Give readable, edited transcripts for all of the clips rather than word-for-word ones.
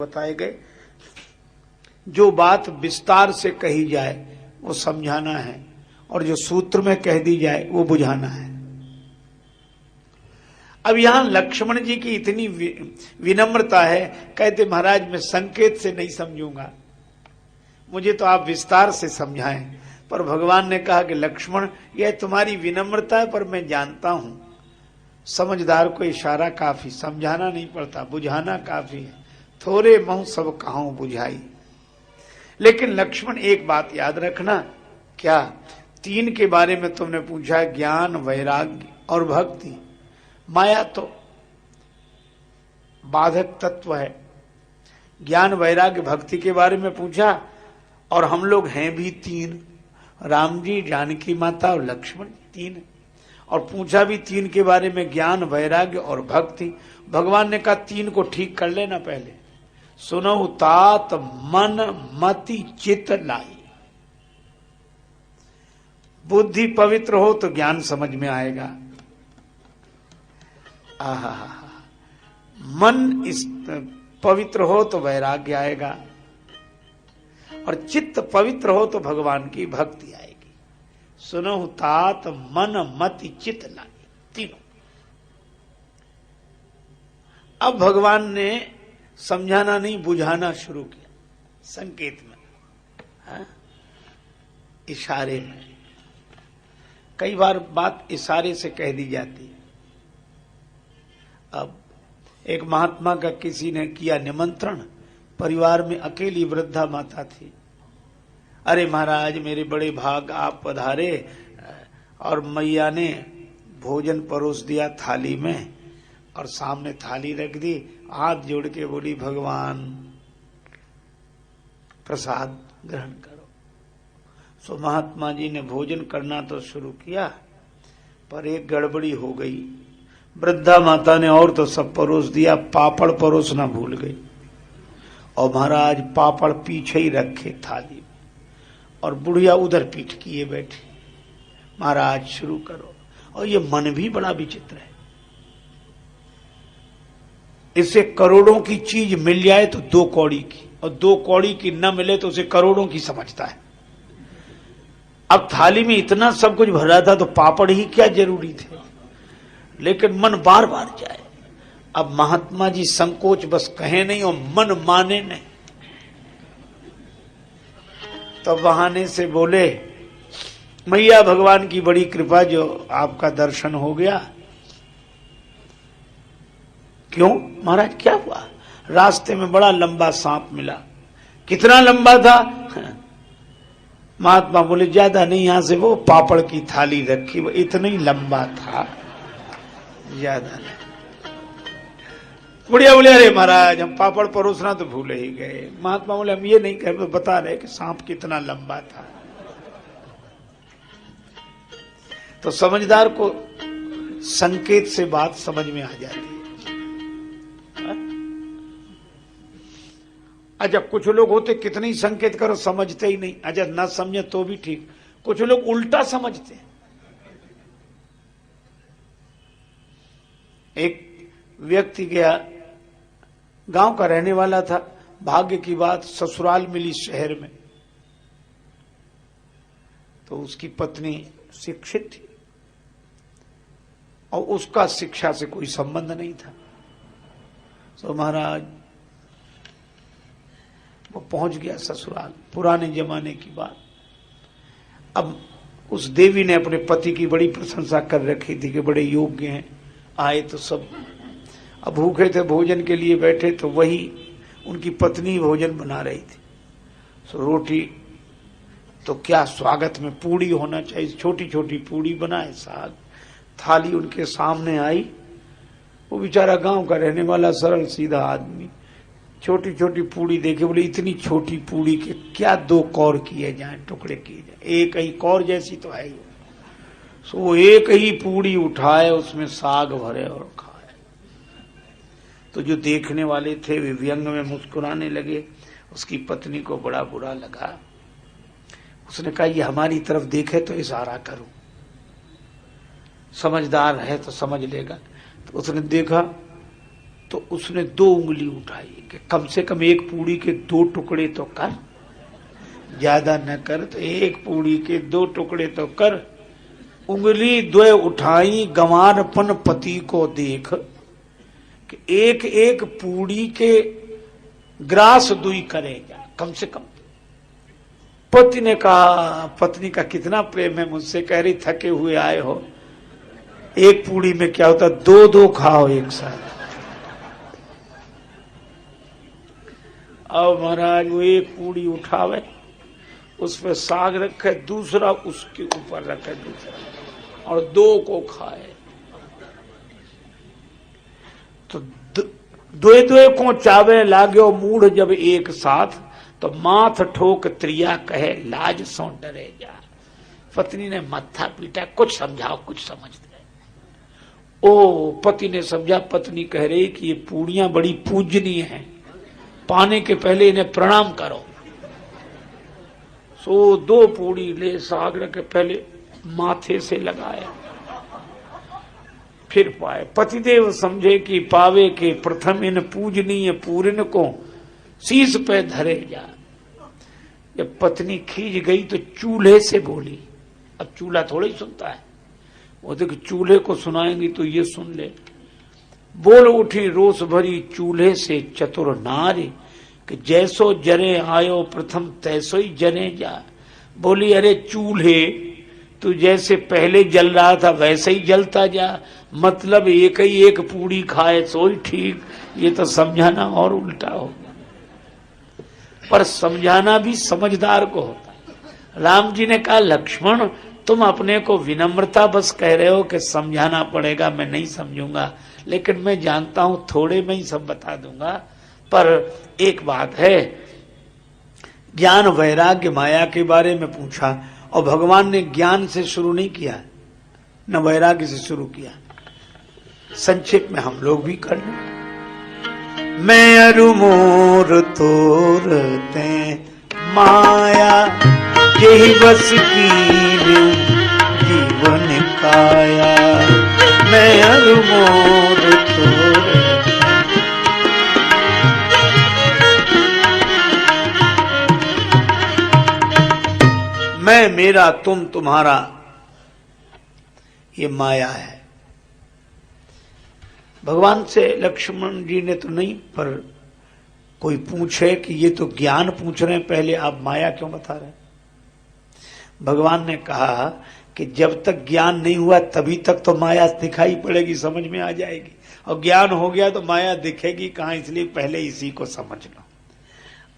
बताए गए। जो बात विस्तार से कही जाए वो समझाना है, और जो सूत्र में कह दी जाए वो बुझाना है। अब यहां लक्ष्मण जी की इतनी विनम्रता है, कहते महाराज मैं संकेत से नहीं समझूंगा, मुझे तो आप विस्तार से समझाएं। पर भगवान ने कहा कि लक्ष्मण यह तुम्हारी विनम्रता है, पर मैं जानता हूं समझदार को इशारा काफी, समझाना नहीं पड़ता, बुझाना काफी है। थोड़े महु सब कहां बुझाई। लेकिन लक्ष्मण एक बात याद रखना, क्या? तीन के बारे में तुमने पूछा, ज्ञान, वैराग्य और भक्ति। माया तो बाधक तत्व है। ज्ञान, वैराग्य, भक्ति के बारे में पूछा, और हम लोग हैं भी तीन, राम जी, जानकी माता और लक्ष्मण, तीन। और पूछा भी तीन के बारे में, ज्ञान, वैराग्य और भक्ति। भगवान ने कहा तीन को ठीक कर लेना पहले। सुनो तात मन मति चित लाई। बुद्धि पवित्र हो तो ज्ञान समझ में आएगा। आहा, मन इस पवित्र हो तो वैराग्य आएगा, और चित्त पवित्र हो तो भगवान की भक्ति आएगी। सुनो तात मन मति चित लाई, तीनों। अब भगवान ने समझाना नहीं, बुझाना शुरू किया, संकेत में, हाँ? इशारे में। कई बार बात इशारे से कह दी जाती है। अब एक महात्मा का किसी ने किया निमंत्रण, परिवार में अकेली वृद्धा माता थी। अरे महाराज मेरे बड़े भाग आप पधारे, और मैया ने भोजन परोस दिया थाली में, और सामने थाली रख दी, हाथ जोड़ के बोली भगवान प्रसाद ग्रहण करो। सो महात्मा जी ने भोजन करना तो शुरू किया, पर एक गड़बड़ी हो गई। वृद्धा माता ने और तो सब परोस दिया, पापड़ परोसना भूल गई, और महाराज पापड़ पीछे ही रखे थाली में, और बुढ़िया उधर पीठ किए बैठी। महाराज शुरू करो। और ये मन भी बड़ा विचित्र है। इसे करोड़ों की चीज मिल जाए तो 2 कौड़ी की, और 2 कौड़ी की न मिले तो उसे करोड़ों की समझता है। अब थाली में इतना सब कुछ भरा था तो पापड़ ही क्या जरूरी थे, लेकिन मन बार बार जाए। अब महात्मा जी संकोच बस कहे नहीं और मन माने नहीं, तो बहाने से बोले मैया भगवान की बड़ी कृपा जो आपका दर्शन हो गया। क्यों महाराज क्या हुआ? रास्ते में बड़ा लंबा सांप मिला। कितना लंबा था? महात्मा बोले ज्यादा नहीं, यहां से वो पापड़ की थाली रखी, वो इतना ही लंबा था, ज्यादा नहीं। बुढ़िया बोले अरे महाराज हम पापड़ परोसना तो भूल ही गए। महात्मा बोले हम ये नहीं कह रहे, बता रहे कि सांप कितना लंबा था। तो समझदार को संकेत से बात समझ में आ जाती है। अच्छा कुछ लोग होते कितने ही संकेत करो समझते ही नहीं। अच्छा ना समझे तो भी ठीक, कुछ लोग उल्टा समझते। एक व्यक्ति गया, गांव का रहने वाला था, भाग्य की बात ससुराल मिली शहर में। तो उसकी पत्नी शिक्षित थी और उसका शिक्षा से कोई संबंध नहीं था। तो महाराज वो पहुंच गया ससुराल, पुराने जमाने की बात। अब उस देवी ने अपने पति की बड़ी प्रशंसा कर रखी थी कि बड़े योग्य हैं। आए तो सब अब भूखे थे, भोजन के लिए बैठे, तो वही उनकी पत्नी भोजन बना रही थी। तो रोटी तो क्या, स्वागत में पूड़ी होना चाहिए, छोटी छोटी पूड़ी बनाए, साग। थाली उनके सामने आई। वो बेचारा गांव का रहने वाला सरल सीधा आदमी छोटी छोटी पूड़ी देखे बोले इतनी छोटी पूड़ी के क्या 2 कौर किए जाएं, टुकड़े किए जाएं, एक ही कौर जैसी तो है ही। सो एक ही पूड़ी उठाए, उसमें साग भरे और खाए। तो जो देखने वाले थे वे व्यंग में मुस्कुराने लगे। उसकी पत्नी को बड़ा बुरा लगा। उसने कहा ये हमारी तरफ देखे तो इशारा करूं, समझदार है तो समझ लेगा। तो उसने देखा तो उसने 2 उंगली उठाई कि कम से कम एक पूड़ी के 2 टुकड़े तो कर, ज्यादा न कर तो 1 पूड़ी के 2 टुकड़े तो कर। उंगली 2 उठाई गंवारपन पति को देख, कि एक एक पूड़ी के ग्रास दुई करेगा कम से कम। पति ने कहा, पत्नी का कितना प्रेम है मुझसे, कह रही थके हुए आए हो, 1 पूड़ी में क्या होता, 2-2 खाओ एक साथ। अब महाराज वो 1 पूड़ी उठावे, उस पर साग रखे, दूसरा उसके ऊपर रखे दूसरा, और 2 को खाए। तो 2-2 को चावे लाग्यो मूढ़ जब एक साथ, तो माथ ठोक त्रिया कहे लाज सो डरे जा। पत्नी ने मत्था पीटा, कुछ समझाओ कुछ समझ दे। ओ पति ने समझा, पत्नी कह रही कि ये पूड़ियां बड़ी पूजनीय हैं, पाने के पहले इन्हें प्रणाम करो। सो 2 पूड़ी ले साग के पहले माथे से लगाया, फिर पाए। पतिदेव समझे कि पावे के प्रथम इन पूजनीय पूरन को शीश पे धरे जा। जब पत्नी खींच गई तो चूल्हे से बोली। अब चूल्हा थोड़ा ही सुनता है, वो देख चूल्हे को सुनाएंगी तो ये सुन ले। बोल उठी रोष भरी चूल्हे से चतुर नारी, कि जैसो जरे आयो प्रथम तैसो ही जरे जा। बोली अरे चूल्हे, तू जैसे पहले जल रहा था वैसे ही जलता जा, मतलब एक ही 1 पूड़ी खाए सो ही ठीक। ये तो समझाना और उल्टा हो, पर समझाना भी समझदार को होता है। राम जी ने कहा लक्ष्मण तुम अपने को विनम्रता बस कह रहे हो कि समझाना पड़ेगा, मैं नहीं समझूंगा, लेकिन मैं जानता हूं थोड़े में ही सब बता दूंगा। पर एक बात है, ज्ञान वैराग्य माया के बारे में पूछा, और भगवान ने ज्ञान से शुरू नहीं किया न वैराग्य से शुरू किया। संक्षेप में हम लोग भी कर लें। मैं अरु मोर तोरते माया, यही बस की जीवन काया। मैं अरु मोर तोरते, मैं मेरा तुम तुम्हारा, ये माया है। भगवान से लक्ष्मण जी ने तो नहीं, पर कोई पूछे कि ये तो ज्ञान पूछ रहे हैं, पहले आप माया क्यों बता रहे हैं? भगवान ने कहा कि जब तक ज्ञान नहीं हुआ तभी तक तो माया दिखाई पड़ेगी, समझ में आ जाएगी, और ज्ञान हो गया तो माया दिखेगी कहां, इसलिए पहले इसी को समझ लो।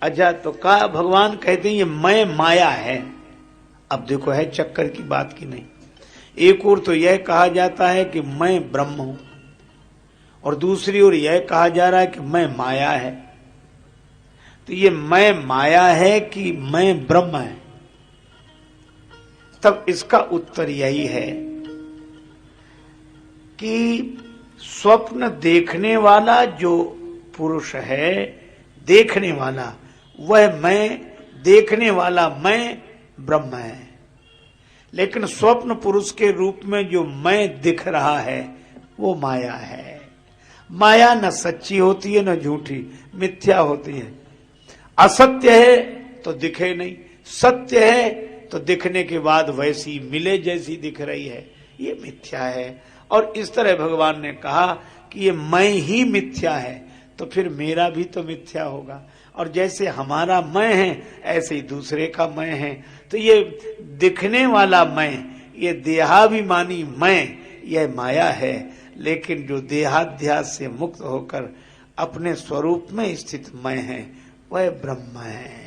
अच्छा, तो कहा भगवान कहते हैं ये मैं माया है। अब देखो है चक्कर की बात की नहीं। एक ओर तो यह कहा जाता है कि मैं ब्रह्म हूं, और दूसरी ओर यह कहा जा रहा है कि मैं माया है। तो ये मैं माया है कि मैं ब्रह्म है? तब इसका उत्तर यही है कि स्वप्न देखने वाला जो पुरुष है, देखने वाला, वह मैं, देखने वाला मैं ब्रह्म है। लेकिन स्वप्न पुरुष के रूप में जो मैं दिख रहा है वो माया है। माया न सच्ची होती है न झूठी, मिथ्या होती है। असत्य है तो दिखे नहीं, सत्य है तो दिखने के बाद वैसी मिले जैसी दिख रही है, ये मिथ्या है। और इस तरह भगवान ने कहा कि ये मैं ही मिथ्या है, तो फिर मेरा भी तो मिथ्या होगा। और जैसे हमारा मैं है ऐसे ही दूसरे का मैं है। तो ये दिखने वाला मैं, ये देहाभिमानी मैं, यह माया है। लेकिन जो देहाध्यास से मुक्त होकर अपने स्वरूप में स्थित मैं है, वह ब्रह्म है।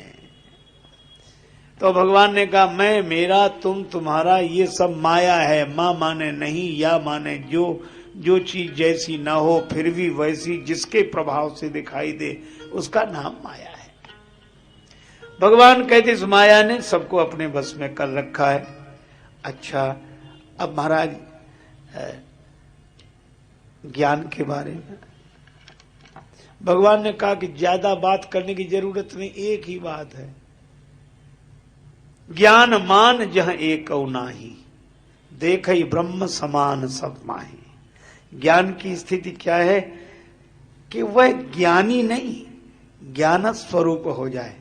तो भगवान ने कहा मैं, मेरा, तुम, तुम्हारा, ये सब माया है। मां माने नहीं, या माने जो चीज जैसी ना हो फिर भी वैसी जिसके प्रभाव से दिखाई दे, उसका नाम माया है। भगवान कहते इस माया ने सबको अपने बस में कर रखा है। अच्छा, अब महाराज ज्ञान के बारे में भगवान ने कहा कि ज्यादा बात करने की जरूरत नहीं, एक ही बात है, ज्ञान मान जहां एक नाही, देखई ब्रह्म समान सब माही। ज्ञान की स्थिति क्या है? कि वह ज्ञानी नहीं ज्ञान स्वरूप हो जाए।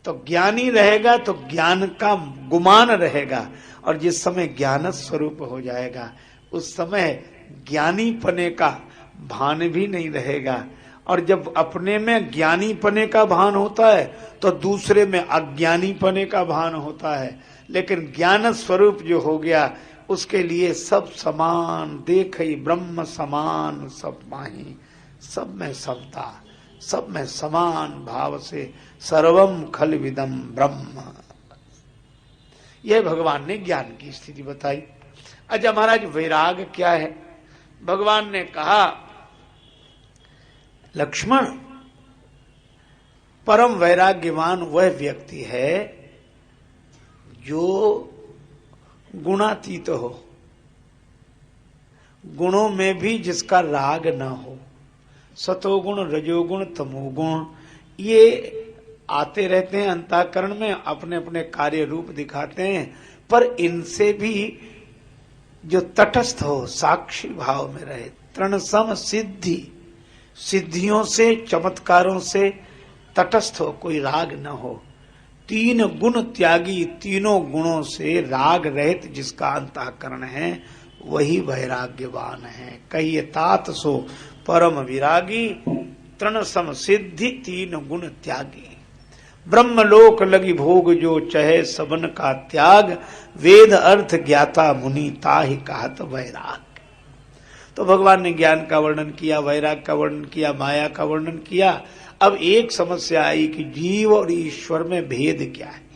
तो ज्ञानी रहेगा तो ज्ञान का गुमान रहेगा, और जिस समय ज्ञान स्वरूप हो जाएगा उस समय ज्ञानी पने का भान भी नहीं रहेगा। और जब अपने में ज्ञानी पने का भान होता है तो दूसरे में अज्ञानी पने का भान होता है। लेकिन ज्ञान स्वरूप जो हो गया उसके लिए सब समान, देख ही ब्रह्म समान सब माही, सब में समता, सब में समान भाव से सर्वम खल विदम ब्रह्म। यह भगवान ने ज्ञान की स्थिति बताई। अच्छा महाराज वैराग क्या है? भगवान ने कहा लक्ष्मण, परम वैराग्यवान वह व्यक्ति है जो गुणातीत हो, गुणों में भी जिसका राग न हो। सतोगुण, रजोगुण, तमोगुण ये आते रहते हैं अंतःकरण में, अपने अपने कार्य रूप दिखाते हैं, पर इनसे भी जो तटस्थ हो, साक्षी भाव में रहे, तृणसम सिद्धि, सिद्धियों से, चमत्कारों से तटस्थ हो, कोई राग न हो। तीन गुण त्यागी, तीनों गुणों से राग रहित जिसका अंतःकरण है वही वैराग्यवान है। कहिए तात सो परम विरागी, तृण सम सिद्धि तीन गुण त्यागी। ब्रह्मलोक लगी भोग जो चहे सबन का त्याग, वेद अर्थ ज्ञाता मुनि ताहि कहत वैराग। तो भगवान ने ज्ञान का वर्णन किया, वैराग का वर्णन किया, माया का वर्णन किया। अब एक समस्या आई कि जीव और ईश्वर में भेद क्या है।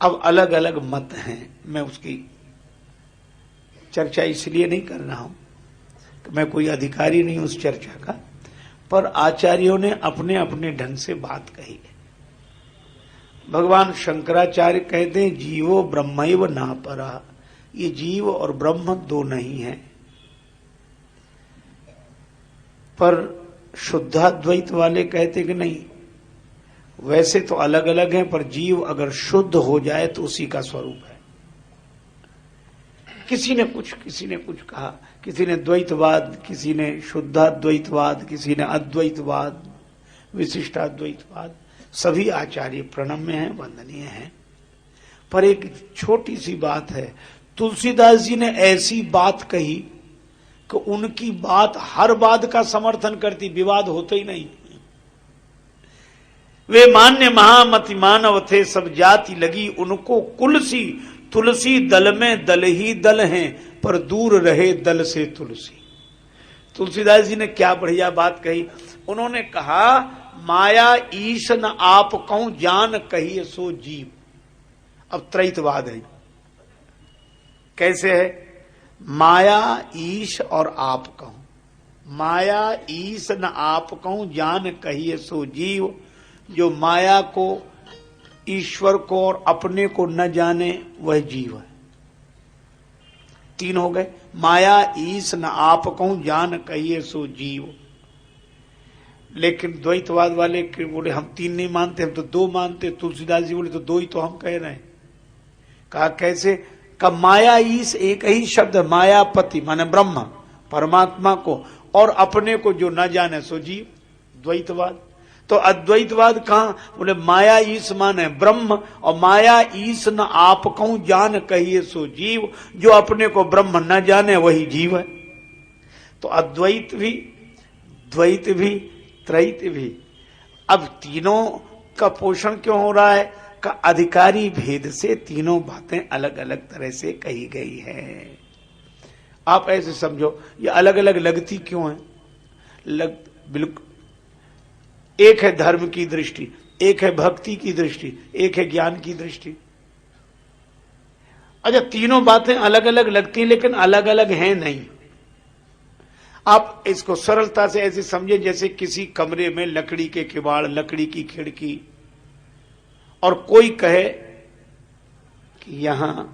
अब अलग अलग मत हैं, मैं उसकी चर्चा इसलिए नहीं कर रहा हूं कि मैं कोई अधिकारी नहीं उस चर्चा का, पर आचार्यों ने अपने अपने ढंग से बात कही है। भगवान शंकराचार्य कहते हैं जीवो ब्रह्मैव ना परा, ये जीव और ब्रह्म दो नहीं है। पर शुद्धाद्वैत वाले कहते कि नहीं, वैसे तो अलग अलग हैं, पर जीव अगर शुद्ध हो जाए तो उसी का स्वरूप है। किसी ने कुछ कहा, किसी ने द्वैतवाद, किसी ने शुद्धाद्वैतवाद, किसी ने अद्वैतवाद, विशिष्टाद्वैतवाद। सभी आचार्य प्रणम्य हैं, वंदनीय हैं। पर एक छोटी सी बात है, तुलसीदास जी ने ऐसी बात कही कि उनकी बात हर बात का समर्थन करती, विवाद होते ही नहीं। वे मान्य महामति मानव थे, सब जाति लगी उनको कुलसी, तुलसी दल में दल ही दल हैं, पर दूर रहे दल से तुलसी। तुलसीदास जी ने क्या बढ़िया बात कही। उन्होंने कहा माया ईश न आप कहूं जान कहिए सो जीव। अब त्रैतवाद है। कैसे है? माया ईश और आप कहूं, माया ईश न आप कहूं जान कहिए सो जीव। जो माया को, ईश्वर को और अपने को न जाने वह जीव है। तीन हो गए, माया ईश न आप कहूं जान कहिए सो जीव। लेकिन द्वैतवाद वाले बोले हम तीन नहीं मानते, हम तो दो मानते। तुलसीदास जी बोले तो दो ही तो हम कह रहे हैं। कहा कैसे? का माया ईश एक ही शब्द, मायापति माने ब्रह्म, परमात्मा को, और अपने को जो न जाने सो जीव। द्वैतवाद। तो अद्वैतवाद कहां? बोले माया ईश माने ब्रह्म, और माया ईश न आप कहूं जान कहिए सो जीव। जो अपने को ब्रह्म न जाने वही जीव है। तो अद्वैत भी, द्वैत भी, त्रैत भी। अब तीनों का पोषण क्यों हो रहा है? का अधिकारी भेद से तीनों बातें अलग अलग तरह से कही गई है। आप ऐसे समझो, ये अलग अलग लगती क्यों है? बिल्कुल एक है धर्म की दृष्टि, एक है भक्ति की दृष्टि, एक है ज्ञान की दृष्टि। अच्छा, तीनों बातें अलग अलग लगती हैं लेकिन अलग अलग हैं नहीं। आप इसको सरलता से ऐसे समझे जैसे किसी कमरे में लकड़ी के किवाड़, लकड़ी की खिड़की, और कोई कहे कि यहां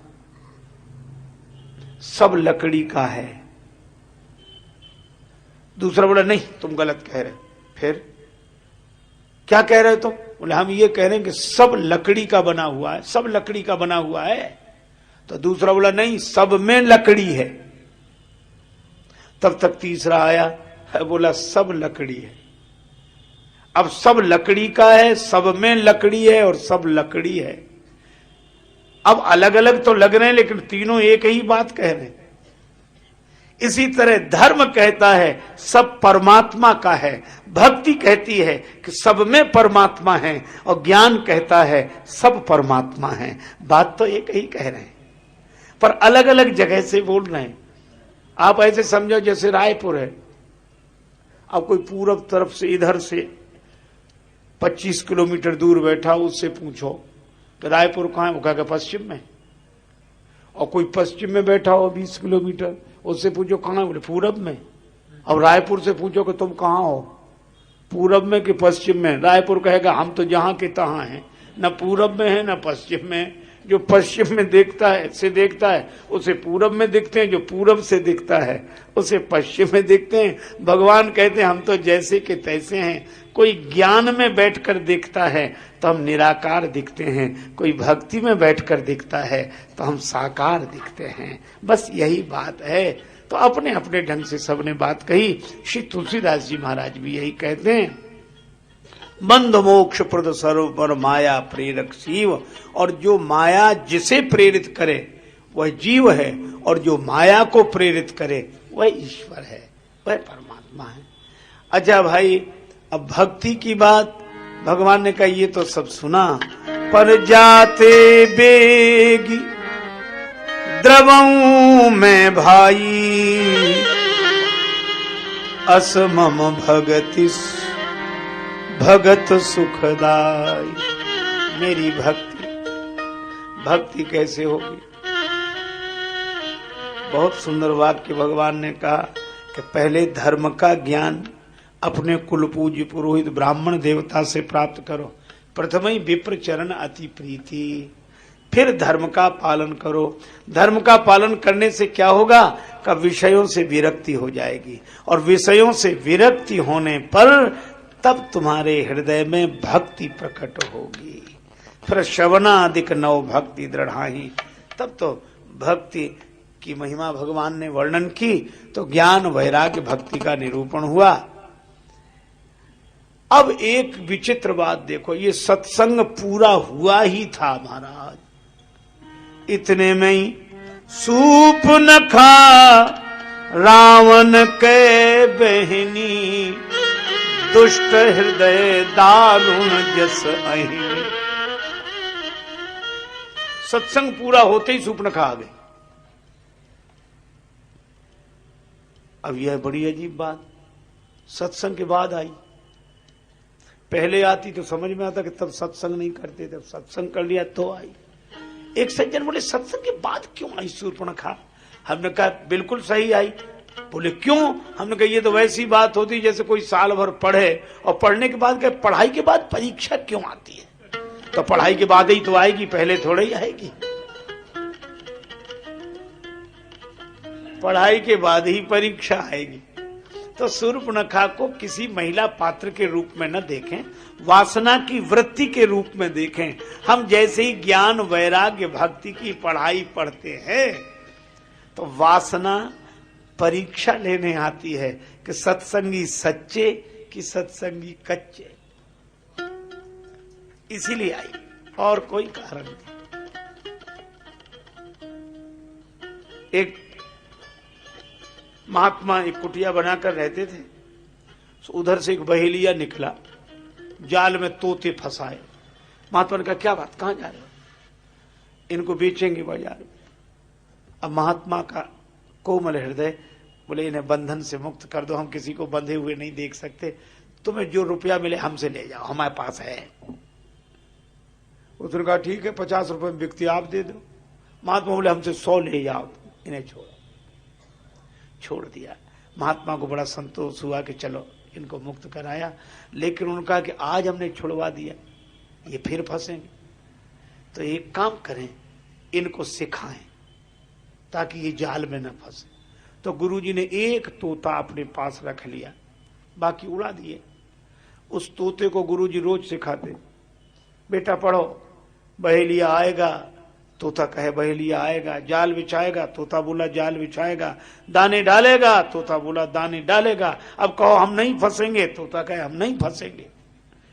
सब लकड़ी का है। दूसरा बोला नहीं तुम गलत कह रहे। फिर क्या कह रहे हो तुम? बोले हम ये कह रहे हैं कि सब लकड़ी का बना हुआ है, सब लकड़ी का बना हुआ है। तो दूसरा बोला नहीं, सब में लकड़ी है। तब तक तीसरा आया, बोला सब लकड़ी है। अब सब लकड़ी का है, सब में लकड़ी है और सब लकड़ी है। अब अलग अलग तो लग रहे हैं लेकिन तीनों एक ही बात कह रहे हैं। इसी तरह धर्म कहता है सब परमात्मा का है, भक्ति कहती है कि सब में परमात्मा है, और ज्ञान कहता है सब परमात्मा है। बात तो एक ही कह रहे हैं पर अलग अलग जगह से बोल रहे हैं। आप ऐसे समझो जैसे रायपुर है, अब कोई पूरब तरफ से इधर से 25 किलोमीटर दूर बैठा, उससे पूछो कि रायपुर कहाँ है, वो कहेगा पश्चिम में। और कोई पश्चिम में बैठा हो 20 किलोमीटर, उससे पूछो कहाँ है, बोले पूरब में। अब रायपुर से पूछो कि तुम कहाँ हो, पूरब में कि पश्चिम में, रायपुर कहेगा हम तो जहाँ के तहाँ हैं, न पूरब में है न पश्चिम में। जो पश्चिम में देखता है उसे पूरब में दिखते हैं, जो पूरब से दिखता है उसे पश्चिम में दिखते हैं। भगवान कहते हैं हम तो जैसे के तैसे हैं। कोई ज्ञान में बैठकर देखता है तो हम निराकार दिखते हैं, कोई भक्ति में बैठकर दिखता है तो हम साकार दिखते हैं। बस यही बात है। तो अपने अपने ढंग से सबने बात कही। श्री तुलसीदास जी महाराज भी यही कहते हैं, बंध मोक्ष प्रद सर्व पर माया प्रेरक शिव। और जो माया जिसे प्रेरित करे वह जीव है, और जो माया को प्रेरित करे वह ईश्वर है, वह परमात्मा है। अच्छा भाई, अब भक्ति की बात भगवान ने कहा ये तो सब सुना, पर जाते बेगी द्रवऊ में भाई, असमम भगत सुखदाई। मेरी भक्ति कैसे होगी? बहुत सुंदर वाक्य भगवान ने कहा कि पहले धर्म का ज्ञान अपने कुल पूज्य पुरोहित ब्राह्मण देवता से प्राप्त करो। प्रथम ही विप्र चरण अति प्रीति, फिर धर्म का पालन करो। धर्म का पालन करने से क्या होगा? का विषयों से विरक्ति हो जाएगी, और विषयों से विरक्ति होने पर तब तुम्हारे हृदय में भक्ति प्रकट होगी। फिर श्रवणादिक नव भक्ति दृढ़ाही, तब तो भक्ति की महिमा भगवान ने वर्णन की, तो ज्ञान वैराग्य भक्ति का निरूपण हुआ। अब एक विचित्र बात देखो, ये सत्संग पूरा हुआ ही था महाराज, इतने में ही सूप न खा रावण के बहनी, दुष्ट हृदय दारुण जस अहिनी। सत्संग पूरा होते ही सूपनखा आ गए। अब यह बड़ी अजीब बात सत्संग के बाद आई। पहले आती तो समझ में आता कि तब सत्संग नहीं करते, तब सत्संग कर लिया तो आई। एक सज्जन बोले सत्संग के बाद क्यों आई सूर्पणखा? हमने कहा बिल्कुल सही आई। बोले क्यों? हमने कहा ये तो वैसी बात होती जैसे कोई साल भर पढ़े और पढ़ने के बाद कहे पढ़ाई के बाद परीक्षा क्यों आती है? तो पढ़ाई के बाद ही तो आएगी, पहले थोड़ा ही आएगी। पढ़ाई के बाद ही परीक्षा आएगी। तो सूर्पणखा को किसी महिला पात्र के रूप में न देखें, वासना की वृत्ति के रूप में देखें। हम जैसे ही ज्ञान वैराग्य भक्ति की पढ़ाई पढ़ते हैं तो वासना परीक्षा लेने आती है कि सत्संगी सच्चे कि सत्संगी कच्चे। इसीलिए आई, और कोई कारण नहीं। एक महात्मा एक कुटिया बनाकर रहते थे, तो उधर से एक बहेलिया निकला, जाल में तोते फंसाए। महात्मा ने कहा क्या बात, कहां जा रहे हो? इनको बेचेंगे बाजार में। अब महात्मा का कोमल हृदय बोले इन्हें बंधन से मुक्त कर दो, हम किसी को बंधे हुए नहीं देख सकते, तुम्हें जो रुपया मिले हमसे ले जाओ, हमारे पास है। उसने कहा ठीक है, 50 रुपए में बिकती आप दे दो। महात्मा बोले हमसे 100 ले जाओ, इन्हें छोड़ दिया। महात्मा को बड़ा संतोष हुआ कि चलो इनको मुक्त कराया, लेकिन उन्होंने कहा कि आज हमने छुड़वा दिया, ये फिर फंसेंगे, तो एक काम करें, इनको सिखाएं ताकि ये जाल में न फंसे। तो गुरुजी ने एक तोता अपने पास रख लिया, बाकी उड़ा दिए। उस तोते को गुरुजी रोज सिखाते, बेटा पढ़ो, बहेलिया आएगा, तोता कहे बहेलिया आएगा, जाल बिछाएगा, तोता बोला जाल बिछाएगा, दाने डालेगा, तोता बोला दाने डालेगा। अब कहो हम नहीं फंसेंगे, तोता कहे हम नहीं फंसेंगे।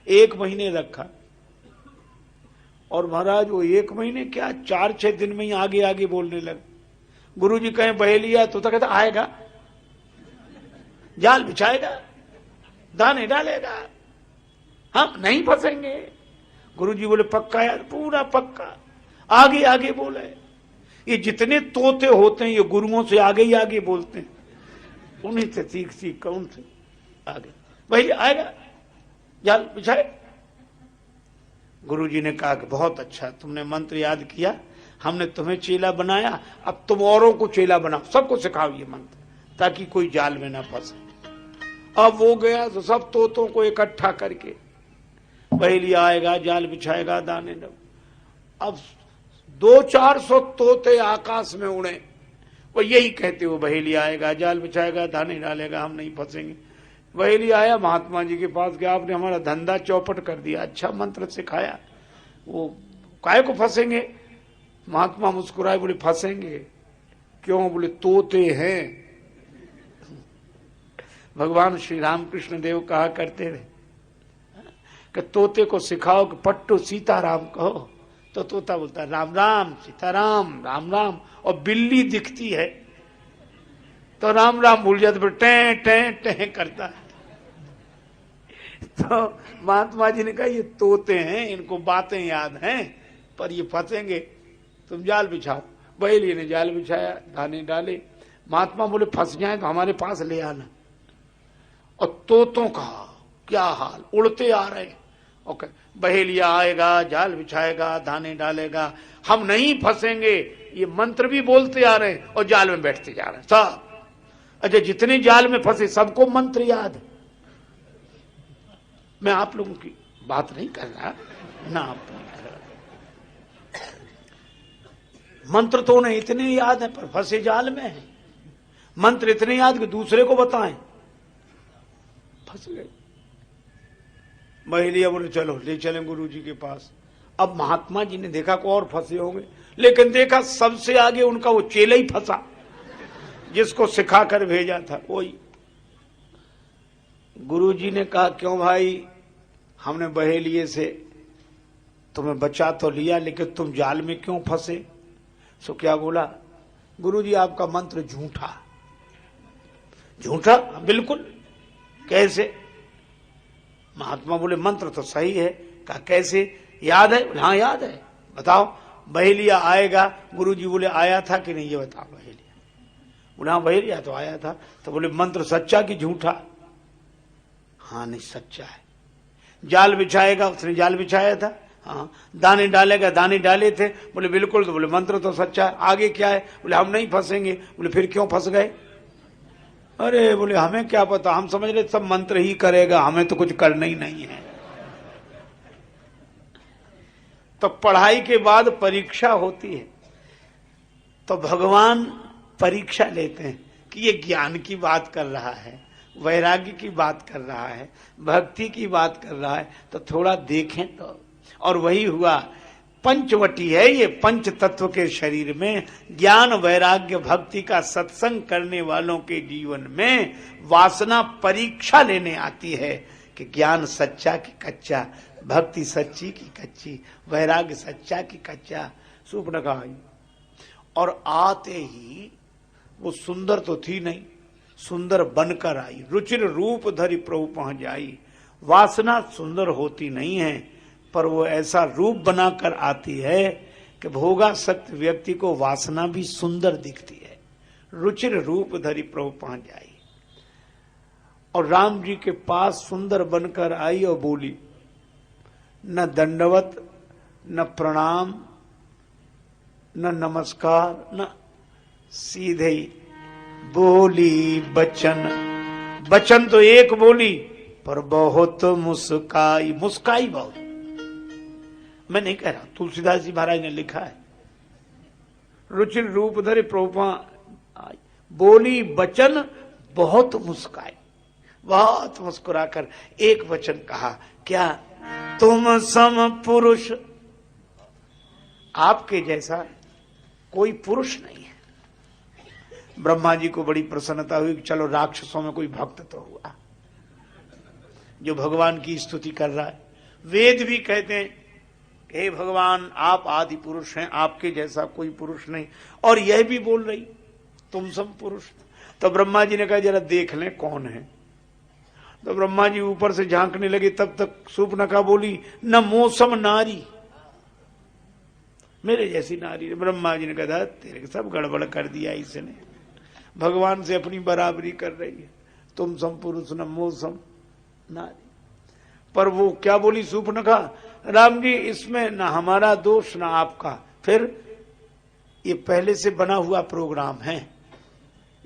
1 महीने रखा, और महाराज वो 1 महीने क्या 4-6 दिन में ही आगे आगे बोलने लगे। गुरुजी कहे बहेलिया, तोता कहता आएगा, जाल बिछाएगा, दाने डालेगा, हम नहीं फंसेंगे। गुरुजी बोले पक्का यार, पूरा पक्का। आगे आगे बोले। ये जितने तोते होते हैं ये गुरुओं से आगे ही आगे बोलते हैं, उन्हीं से सीख सीख कर उनसे आगे। भाई आएगा, जाल बिछाए। गुरुजी ने कहा कि बहुत अच्छा, तुमने मंत्र याद किया, हमने तुम्हें चेला बनाया, अब तुम औरों को चेला बनाओ, सबको सिखाओ ये मंत्र, ताकि कोई जाल में ना फंसे। अब वो गया तो सब तोतों को इकट्ठा करके बहेलिया आएगा, जाल बिछाएगा, दाने डाल। अब 200-400 तोते आकाश में उड़े, वो यही कहते हो बहेलिया आएगा, जाल बिछाएगा, दाने डालेगा, हम नहीं फंसेंगे। बहेलिया आया महात्मा जी के पास गया, आपने हमारा धंधा चौपट कर दिया, अच्छा मंत्र सिखाया, वो काहे को फंसेंगे। महात्मा मुस्कुराए, बोले फंसेंगे क्यों? बोले तोते हैं। भगवान श्री रामकृष्ण देव कहा करते थे कि तोते को सिखाओ कि पट्टू सीताराम कहो, तो तोता बोलता राम राम सीताराम राम राम, और बिल्ली दिखती है तो राम राम भूल जाते, फिर टें टें टें करता है। तो महात्मा जी ने कहा ये तोते हैं, इनको बातें याद हैं, पर ये फंसेंगे, तुम जाल बिछाओ। बहेलिया ने जाल बिछाया, दाने डाले। महात्मा बोले फंस जाए तो हमारे पास ले आना। और तोतों का क्या हाल, उड़ते आ रहे। ओके, बहेलिया आएगा, जाल बिछाएगा, दाने डालेगा, हम नहीं फंसेंगे, ये मंत्र भी बोलते आ रहे हैं और जाल में बैठते जा रहे हैं सब। अच्छा, जितने जाल में फंसे सबको मंत्र याद है। मैं आप लोगों की बात नहीं कर रहा ना, आप नहीं कर रहा। मंत्र तो उन्हें इतने याद है पर फंसे जाल में है। मंत्र इतने याद कि दूसरे को बताएं, फंस गए। बहेलिया बोले चलो ले चलें गुरुजी के पास। अब महात्मा जी ने देखा को और फंसे होंगे, लेकिन देखा सबसे आगे उनका वो चेला ही फंसा जिसको सिखा कर भेजा था वही। गुरुजी ने कहा क्यों भाई, हमने बहेलिये से तुम्हें बचा तो लिया, लेकिन तुम जाल में क्यों फंसे? सो क्या बोला? गुरुजी आपका मंत्र झूठा। झूठा? बिल्कुल। कैसे? महात्मा बोले मंत्र तो सही है। कहा कैसे? याद है? हाँ याद है। बताओ। बहेलिया आएगा। गुरुजी बोले आया था कि नहीं ये बताओ। बहेलिया बोले हाँ बहेलिया तो आया था। तो बोले मंत्र सच्चा कि झूठा? हाँ नहीं सच्चा है। जाल बिछाएगा? उसने जाल बिछाया था। हाँ। दाने डालेगा? दाने डाले थे। बोले बिल्कुल। तो बोले मंत्र तो सच्चा है। आगे क्या है? बोले हम नहीं फंसेंगे। बोले फिर क्यों फंस गए? अरे बोले हमें क्या पता, हम समझ रहे सब मंत्र ही करेगा, हमें तो कुछ करना ही नहीं है। तो पढ़ाई के बाद परीक्षा होती है, तो भगवान परीक्षा लेते हैं कि ये ज्ञान की बात कर रहा है, वैराग्य की बात कर रहा है, भक्ति की बात कर रहा है, तो थोड़ा देखें तो। और वही हुआ। पंचवटी है ये, पंच तत्व के शरीर में ज्ञान वैराग्य भक्ति का सत्संग करने वालों के जीवन में वासना परीक्षा लेने आती है कि ज्ञान सच्चा कि कच्चा, भक्ति सच्ची कि कच्ची, वैराग्य सच्चा कि कच्चा। सुपनखा आई और आते ही वो सुंदर तो थी नहीं, सुंदर बनकर आई। रुचिर रूप धरि प्रभु पहुंच जाई। वासना सुंदर होती नहीं है, पर वो ऐसा रूप बनाकर आती है कि भोगासक्त व्यक्ति को वासना भी सुंदर दिखती है। रुचिर रूप धरि प्रभु पहुंच जाई। और राम जी के पास सुंदर बनकर आई और बोली, न दंडवत न प्रणाम न नमस्कार, न सीधे ही बोली बचन। बचन तो एक बोली पर बहुत मुस्काई। मुस्काई बहुत। मैं नहीं कह रहा, तुलसीदास जी महाराज ने लिखा है। रुचिर रूप धरे प्रभु बोली बचन बहुत मुस्काई। बहुत मुस्कुराकर एक वचन कहा, क्या तुम सम पुरुष आपके जैसा कोई पुरुष नहीं है। ब्रह्मा जी को बड़ी प्रसन्नता हुई कि चलो राक्षसों में कोई भक्त तो हुआ जो भगवान की स्तुति कर रहा है। वेद भी कहते हैं हे भगवान आप आदि पुरुष हैं, आपके जैसा कोई पुरुष नहीं। और यह भी बोल रही तुम सम पुरुष। तो ब्रह्मा जी ने कहा जरा देख लें कौन है। तो ब्रह्मा जी ऊपर से झांकने लगे, तब तक शूर्पणखा बोली न मौसम नारी, मेरे जैसी नारी। ब्रह्मा जी ने कहा तेरे सब गड़बड़ कर दिया इसने, भगवान से अपनी बराबरी कर रही है, तुम सम पुरुष न मौसम नारी। पर वो क्या बोली शूर्पणखा, राम जी इसमें ना हमारा दोष ना आपका, फिर ये पहले से बना हुआ प्रोग्राम है,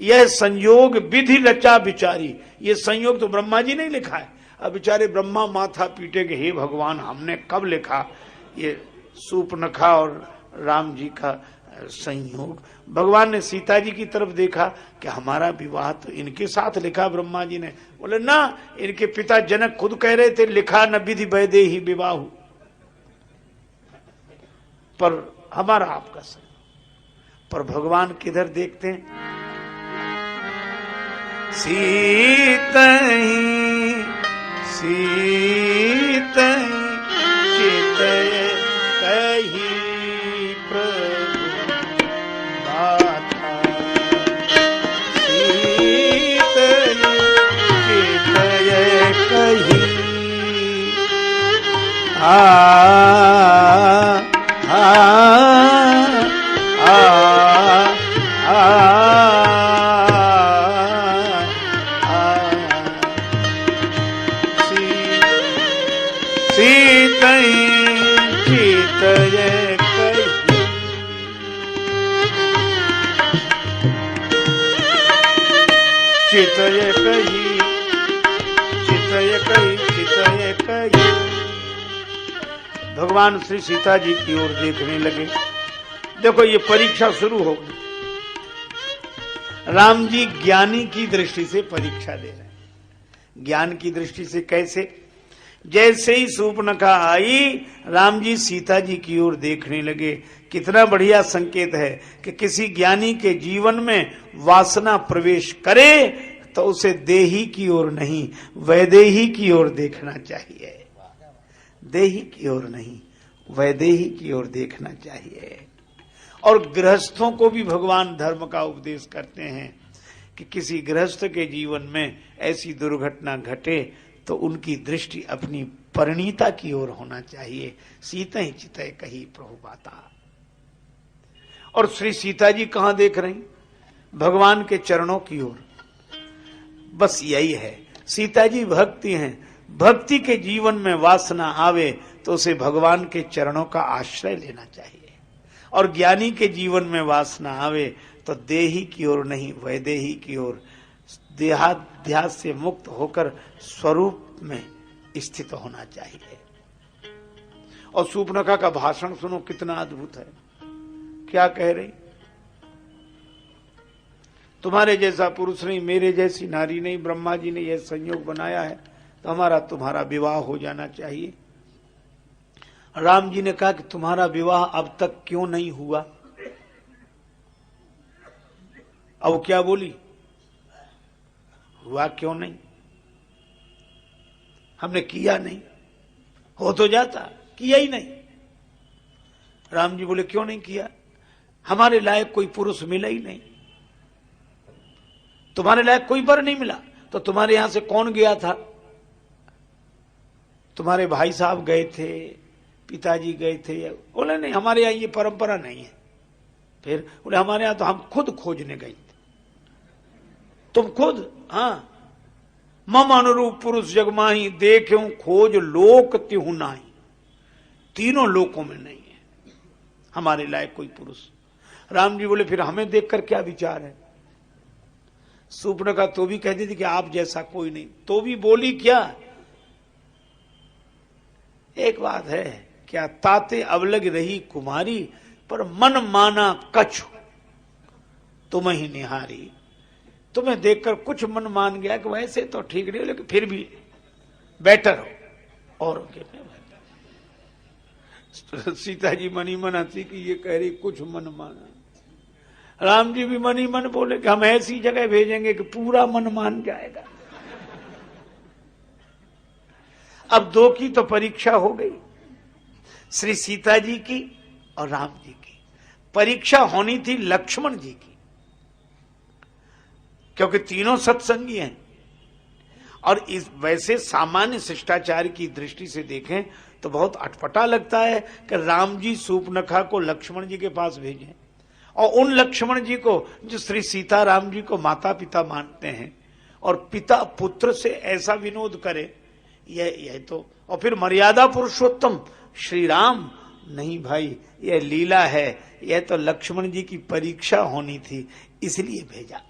यह संयोग विधि रचा बिचारी। ये संयोग तो ब्रह्मा जी ने लिखा है। अब बेचारे ब्रह्मा माथा पीटे के हे भगवान हमने कब लिखा, ये शूर्पणखा और राम जी का संयोग। भगवान ने सीता जी की तरफ देखा कि हमारा विवाह तो इनके साथ लिखा। ब्रह्मा जी ने बोले ना, इनके पिता जनक खुद कह रहे थे लिखा न विधि वैदेही विवाह, पर हमारा आपका संयोग। पर भगवान किधर देखते हैं, सीतई सीतई चितय कही प्रभु बाता, सीतई चितय कही चितय कही चितय कही चितय कही। भगवान श्री सीता जी की ओर देखने लगे। देखो ये परीक्षा शुरू हो गई। राम जी ज्ञानी की दृष्टि से परीक्षा दे रहे हैं। ज्ञान की दृष्टि से कैसे, जैसे ही शूर्पणखा आई राम जी सीता जी की ओर देखने लगे। कितना बढ़िया संकेत है कि किसी ज्ञानी के जीवन में वासना प्रवेश करे तो उसे देही की ओर नहीं वैदेही की ओर देखना चाहिए। देही की ओर नहीं वैदेही की ओर देखना चाहिए। और गृहस्थों को भी भगवान धर्म का उपदेश करते हैं कि किसी गृहस्थ के जीवन में ऐसी दुर्घटना घटे तो उनकी दृष्टि अपनी परिणीता की ओर होना चाहिए। सीता ही चितय कही प्रभु बाता। और श्री सीता जी कहां देख रही, भगवान के चरणों की ओर। बस यही है, सीता जी भक्ति हैं। भक्ति के जीवन में वासना आवे तो उसे भगवान के चरणों का आश्रय लेना चाहिए। और ज्ञानी के जीवन में वासना आवे तो देही की ओर नहीं वैदेही की ओर, देहाध्यास से मुक्त होकर स्वरूप में स्थित होना चाहिए। और शूर्पणखा का भाषण सुनो कितना अद्भुत है। क्या कह रही, तुम्हारे जैसा पुरुष नहीं, मेरे जैसी नारी नहीं, ब्रह्मा जी ने यह संयोग बनाया है तो हमारा तुम्हारा विवाह हो जाना चाहिए। राम जी ने कहा कि तुम्हारा विवाह अब तक क्यों नहीं हुआ। अब क्या बोली, हुआ क्यों नहीं, हमने किया नहीं, हो तो जाता, किया ही नहीं। राम जी बोले क्यों नहीं किया, हमारे लायक कोई पुरुष मिला ही नहीं, तुम्हारे लायक कोई वर नहीं मिला। तो तुम्हारे यहां से कौन गया था, तुम्हारे भाई साहब गए थे, पिताजी गए थे। बोले नहीं हमारे यहां ये परंपरा नहीं है। फिर बोले हमारे यहां तो हम खुद खोजने गए थे। तुम खुद, हाँ, मम अनुरूप पुरुष जगमाही देखूं खोज लोक तिहु नाही। तीनों लोकों में नहीं है हमारे लायक कोई पुरुष। राम जी बोले फिर हमें देखकर क्या विचार है। शूर्पणखा तो भी कहती थी कि आप जैसा कोई नहीं, तो भी बोली क्या, एक बात है क्या, ताते अवलग रही कुमारी पर मन माना कछु तुम ही निहारी। तुम्हें देखकर कुछ मन मान गया कि वैसे तो ठीक नहीं लेकिन फिर भी बेटर हो और सीता जी मनी मन हंसी कि ये कह रही कुछ मन माना। राम जी भी मनी मन बोले कि हम ऐसी जगह भेजेंगे कि पूरा मन मान जाएगा। अब दो की तो परीक्षा हो गई, श्री सीता जी की और राम जी की। परीक्षा होनी थी लक्ष्मण जी की, क्योंकि तीनों सत्संगी हैं। और इस वैसे सामान्य शिष्टाचार की दृष्टि से देखें तो बहुत अटपटा लगता है कि राम जी सूर्पनखा को लक्ष्मण जी के पास भेजें, और उन लक्ष्मण जी को जो श्री सीता राम जी को माता पिता मानते हैं, और पिता पुत्र से ऐसा विनोद करे, यह तो, और फिर मर्यादा पुरुषोत्तम श्री राम, नहीं भाई यह लीला है, यह तो लक्ष्मण जी की परीक्षा होनी थी, इसलिए भेजा।